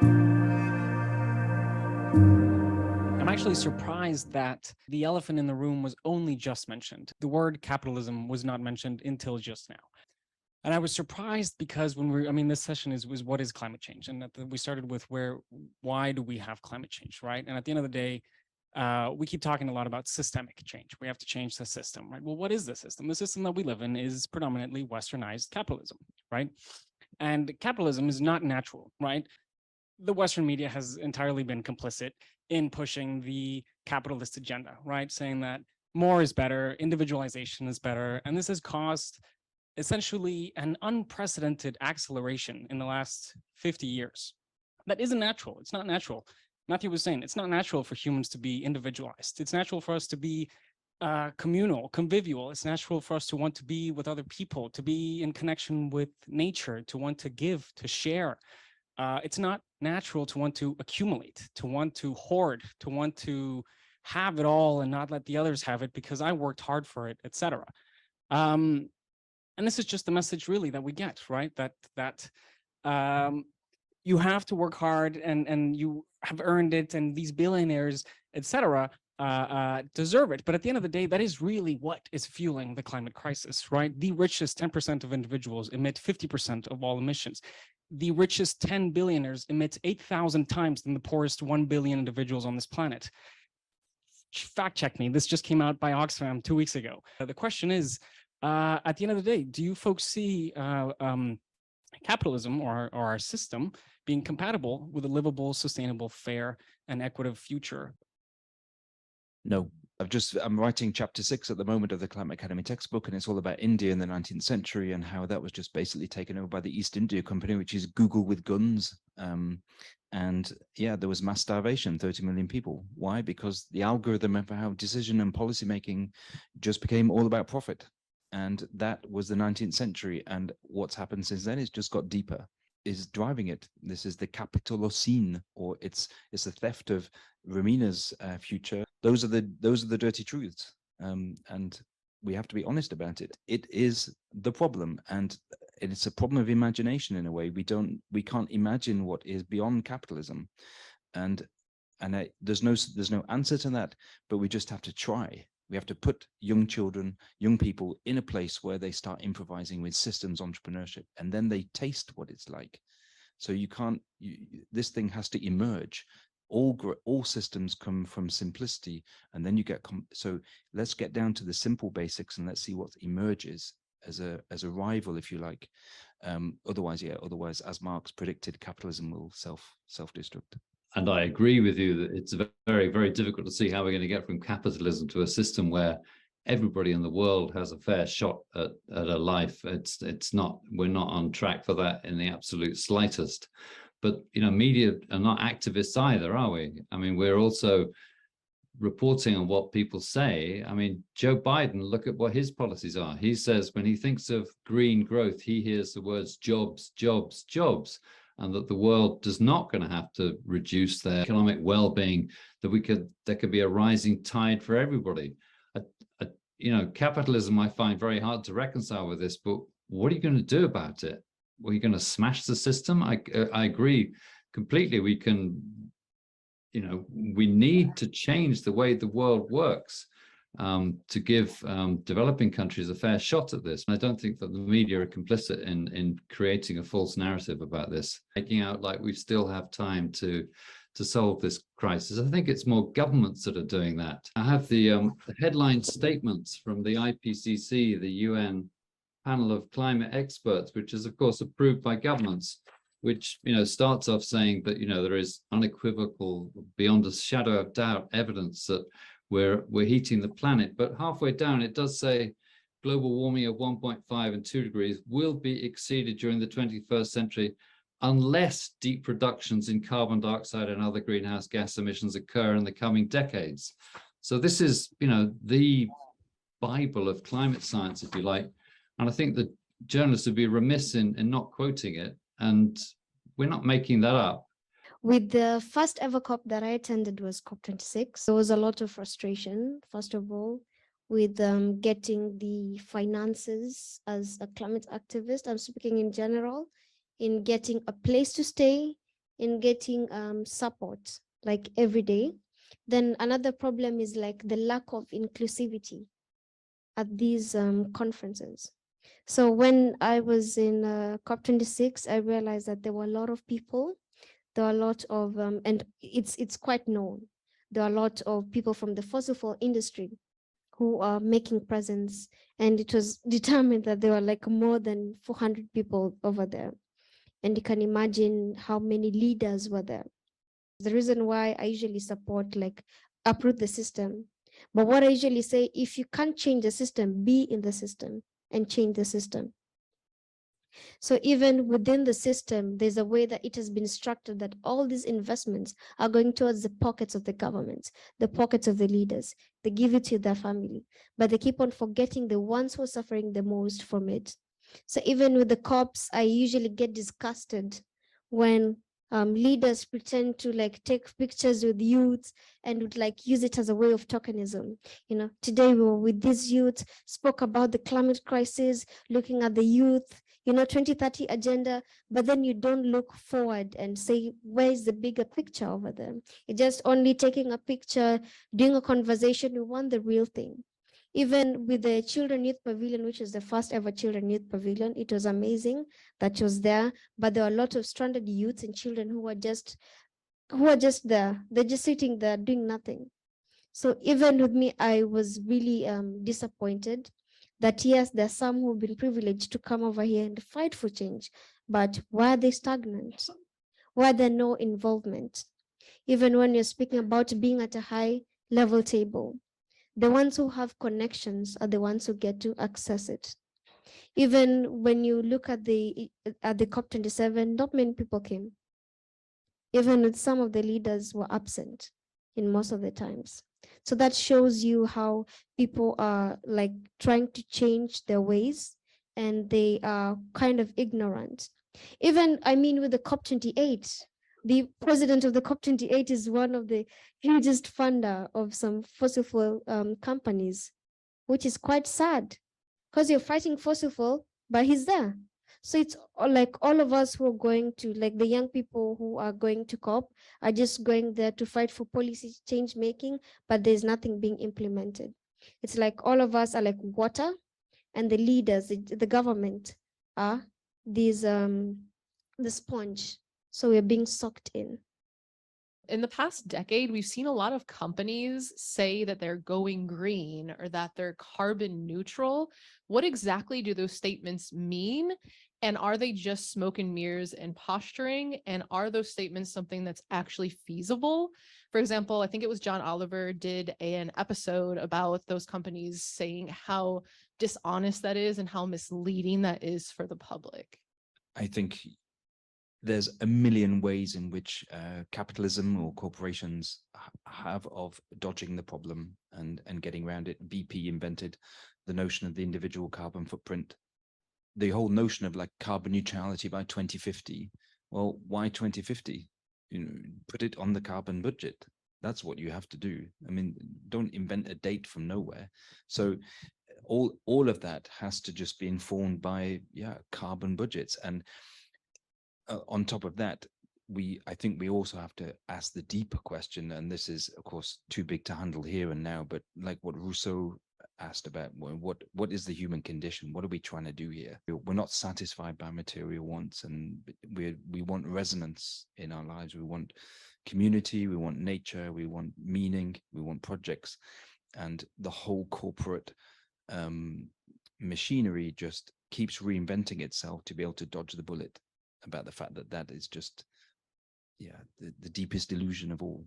I'm actually surprised that the elephant in the room was only just mentioned. The word capitalism was not mentioned until just now. And I was surprised because this session was what is climate change? And we started with why do we have climate change, right? And at the end of the day, we keep talking a lot about systemic change. We have to change the system, right? Well, what is the system? The system that we live in is predominantly westernized capitalism, right? And capitalism is not natural, right? The Western media has entirely been complicit in pushing the capitalist agenda, right? Saying that more is better, individualization is better. And this has caused essentially an unprecedented acceleration in the last 50 years. That isn't natural. It's not natural. Matthew was saying it's not natural for humans to be individualized. It's natural for us to be communal, convivial. It's natural for us to want to be with other people, to be in connection with nature, to want to give, to share. It's not natural to want to accumulate, to want to hoard, to want to have it all and not let the others have it because I worked hard for it, etc. And this is just the message really that we get, right? That you have to work hard and you have earned it, and these billionaires, etc., deserve it. But at the end of the day, that is really what is fueling the climate crisis, right? The richest 10% of individuals emit 50% of all emissions. The richest 10 billionaires emit 8,000 times than the poorest 1 billion individuals on this planet. Fact check me. This just came out by Oxfam 2 weeks ago. The question is, at the end of the day, do you folks see capitalism or our system being compatible with a livable, sustainable, fair, and equitable future? No. I'm writing chapter 6 at the moment of the Climate Academy textbook, and it's all about India in the 19th century and how that was just basically taken over by the East India Company, which is Google with guns. And yeah, there was mass starvation, 30 million people. Why? Because the algorithm of how decision and policy making just became all about profit. And that was the 19th century. And what's happened since then is just got deeper, is driving it. This is the capitalocene, or it's the theft of Rahmina's future. Those are the dirty truths. And we have to be honest about it. It is the problem, and it's a problem of imagination in a way. We can't imagine what is beyond capitalism, and there's no answer to that. But we just have to try. We have to put young children, young people in a place where they start improvising with systems entrepreneurship, and then they taste what it's like. So this thing has to emerge. All systems come from simplicity, and then you get so let's get down to the simple basics and let's see what emerges as a rival, if you like. Otherwise, as Marx predicted, capitalism will self-destruct. And I agree with you that it's very, very difficult to see how we're going to get from capitalism to a system where everybody in the world has a fair shot at a life. We're not on track for that in the absolute slightest. But media are not activists either, are we? I mean, we're also reporting on what people say. I mean, Joe Biden, look at what his policies are. He says when he thinks of green growth, he hears the words jobs, jobs, jobs, and that the world is not going to have to reduce their economic well-being, that there could be a rising tide for everybody. Capitalism I find very hard to reconcile with this, but what are you going to do about it? Are you going to smash the system? I agree completely. We need to change the way the world works to give developing countries a fair shot at this. And I don't think that the media are complicit in creating a false narrative about this, making out like we still have time to solve this crisis. I think it's more governments that are doing that. I have the headline statements from the IPCC, the UN panel of climate experts, which is of course approved by governments, which starts off saying that there is unequivocal, beyond a shadow of doubt, evidence that we're heating the planet. But halfway down it does say global warming of 1.5 and 2 degrees will be exceeded during the 21st century unless deep reductions in carbon dioxide and other greenhouse gas emissions occur in the coming decades. So this is the Bible of climate science, if you like. And I think that journalists would be remiss in not quoting it. And we're not making that up. With the first ever COP that I attended was COP26. There was a lot of frustration, first of all, with getting the finances as a climate activist. I'm speaking in general, in getting a place to stay, in getting support like every day. Then another problem is like the lack of inclusivity at these conferences. So when I was in COP26, I realized that there were a lot of people. There are a lot of, and it's quite known. There are a lot of people from the fossil fuel industry who are making presence, and it was determined that there were like more than 400 people over there. And you can imagine how many leaders were there. The reason why I usually support like uproot the system. But what I usually say, if you can't change the system, be in the system and change the system. So even within the system, there's a way that it has been structured that all these investments are going towards the pockets of the government, the pockets of the leaders. They give it to their family, but they keep on forgetting the ones who are suffering the most from it. So even with the COPs, I usually get disgusted when leaders pretend to like take pictures with youth and would like use it as a way of tokenism. You know, today we were with these youth, spoke about the climate crisis, looking at the youth, 2030 agenda, but then you don't look forward and say, where's the bigger picture over there? You're just only taking a picture, doing a conversation. We want the real thing. Even with the Children Youth Pavilion, which is the first ever Children Youth Pavilion, it was amazing that was there, but there are a lot of stranded youths and children who are just there. They're just sitting there doing nothing. So even with me, I was really disappointed that yes, there are some who've been privileged to come over here and fight for change, but why are they stagnant? Why are there no involvement? Even when you're speaking about being at a high level table, the ones who have connections are the ones who get to access it. Even when you look at the COP27, not many people came. Even with some of the leaders were absent in most of the times. So that shows you how people are like trying to change their ways and they are kind of ignorant. Even, I mean, with the COP28, the president of the COP28 is one of the hugest funder of some fossil fuel companies, which is quite sad because you're fighting fossil fuel, but he's there. So it's like all of us who are going to, like the young people who are going to COP are just going there to fight for policy change making, but there's nothing being implemented. It's like all of us are like water, and the leaders, the government are these the sponge. So we're being sucked in. In the past decade, we've seen a lot of companies say that they're going green or that they're carbon neutral. What exactly do those statements mean? And are they just smoke and mirrors and posturing? And are those statements something that's actually feasible? For example, I think it was John Oliver did an episode about those companies saying how dishonest that is and how misleading that is for the public. I think there's a million ways in which capitalism or corporations have of dodging the problem and getting around it. BP invented the notion of the individual carbon footprint. The whole notion of like carbon neutrality by 2050. Well, why 2050? Put it on the carbon budget. That's what you have to do. I mean, don't invent a date from nowhere. So all of that has to just be informed by carbon budgets. And on top of that, I think we also have to ask the deeper question, and this is of course too big to handle here and now, but like what Rousseau asked about, what is the human condition? What are we trying to do here? We're not satisfied by material wants, and we want resonance in our lives. We want community, we want nature, we want meaning, we want projects, and the whole corporate machinery just keeps reinventing itself to be able to dodge the bullet about the fact that is just the deepest illusion of all.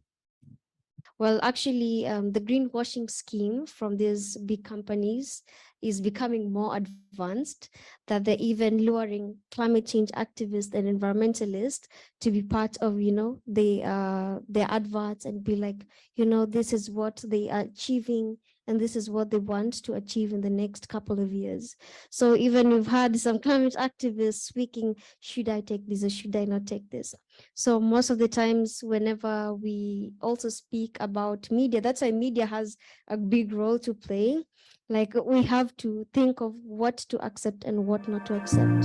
Well, actually, the greenwashing scheme from these big companies is becoming more advanced, that they're even luring climate change activists and environmentalists to be part of, their adverts and be like, this is what they are achieving and this is what they want to achieve in the next couple of years. So even we've had some climate activists speaking, should I take this or should I not take this? So most of the times, whenever we also speak about media, that's why media has a big role to play. Like we have to think of what to accept and what not to accept.